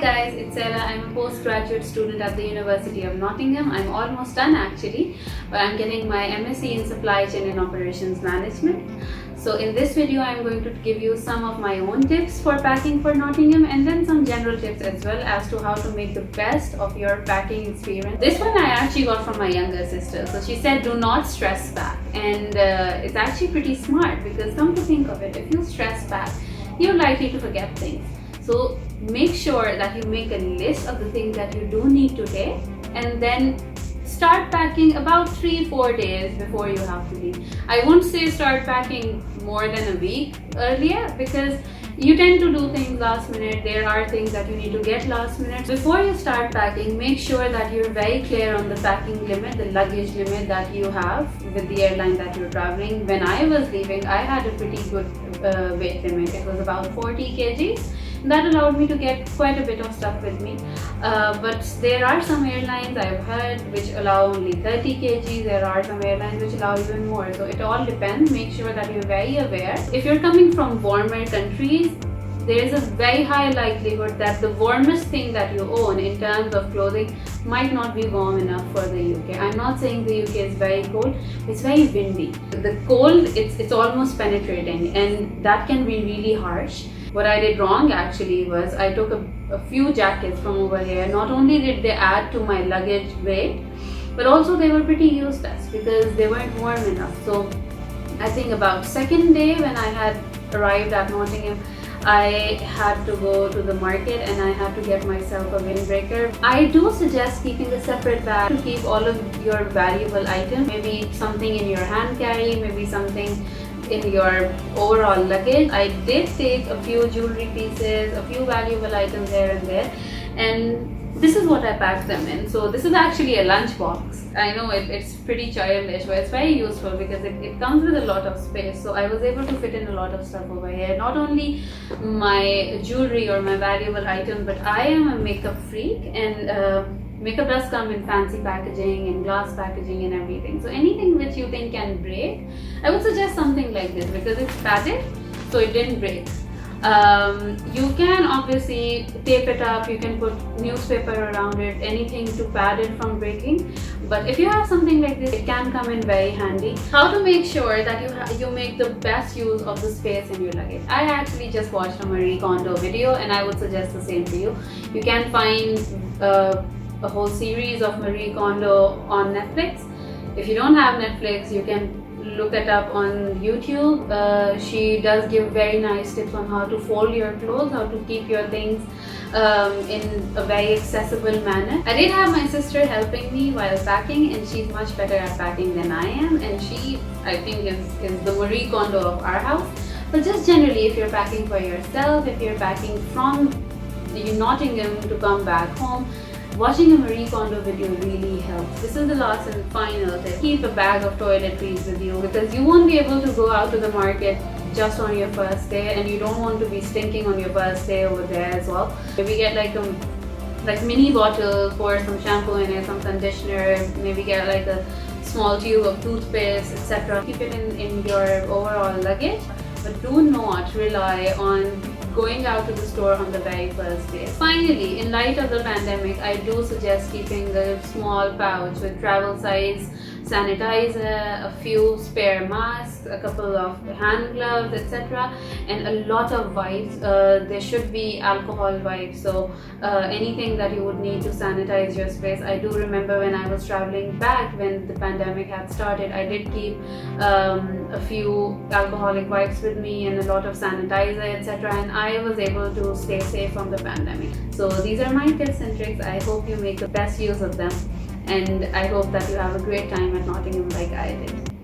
guys, it's Ella. I'm a postgraduate student at the University of Nottingham. I'm almost done actually, but I'm getting my MSc in Supply Chain and Operations Management. So in this video, I'm going to give you some of my own tips for packing for Nottingham and then some general tips as well as to how to make the best of your packing experience. This one I actually got from my younger sister. So she said, do not stress pack. And it's actually pretty smart because come to think of it, if you stress pack, you're likely to forget things. So make sure that you make a list of the things that you do need to take and then start packing about 3-4 days before you have to leave. I won't say start packing more than a week earlier because you tend to do things last minute. There are things that you need to get last minute. Before you start packing, make sure that you're very clear on the packing limit, the luggage limit that you have with the airline that you're traveling. When I was leaving, I had a pretty good weight limit. It was about 40 kgs. That allowed me to get quite a bit of stuff with me. But there are some airlines I've heard which allow only 30 kg. There are some airlines which allow even more. So it all depends. Make sure that you're very aware. If you're coming from warmer countries, there is a very high likelihood that the warmest thing that you own in terms of clothing might not be warm enough for the UK. I'm not saying the UK is very cold, it's very windy. The cold, it's almost penetrating and that can be really harsh. What I did wrong actually was I took a few jackets from over here. Not only did they add to my luggage weight, but also they were pretty useless because they weren't warm enough. So I think about second day when I had arrived at Nottingham, I had to go to the market and I had to get myself a windbreaker. I do suggest keeping a separate bag to keep all of your valuable items. Maybe something in your hand carry, maybe something in your overall luggage. I did take a few jewelry pieces, a few valuable items here and there, and this is what I packed them in. So this is actually a lunch box. I know it's pretty childish, but it's very useful because it comes with a lot of space. So I was able to fit in a lot of stuff over here. Not only my jewelry or my valuable items, but I am a makeup freak and makeup does come in fancy packaging and glass packaging and everything. So anything which you think can break, I would suggest something like this because it's padded, so it didn't break. You can obviously tape it up, you can put newspaper around it, anything to pad it from breaking. But if you have something like this, it can come in very handy. How to make sure that you make the best use of the space in your luggage. I actually just watched a Marie Kondo video and I would suggest the same to you. You can find a whole series of Marie Kondo on Netflix. If you don't have Netflix, you can look it up on YouTube. She does give very nice tips on how to fold your clothes, how to keep your things in a very accessible manner. I did have my sister helping me while packing and she's much better at packing than I am, and she, I think, is the Marie Kondo of our house. But just generally, if you're packing for yourself, if you're packing from Nottingham to come back home, watching a Marie Kondo video really helps. This is the last and final tip. Keep a bag of toiletries with you because you won't be able to go out to the market just on your first day and you don't want to be stinking on your first day over there as well. Maybe get like a mini bottle for some shampoo in it, some conditioner, maybe get like a small tube of toothpaste, etc. Keep it in your overall luggage, but do not rely on going out to the store on the very first day. Finally, in light of the pandemic, I do suggest keeping a small pouch with travel size sanitizer, a few spare masks, a couple of hand gloves, etc. and a lot of wipes. There should be alcohol wipes, so anything that you would need to sanitize your space. I do remember when I was traveling back when the pandemic had started, I did keep a few alcoholic wipes with me and a lot of sanitizer, etc. and I was able to stay safe from the pandemic. So these are my tips and tricks. I hope you make the best use of them. And I hope that you have a great time at Nottingham like I did.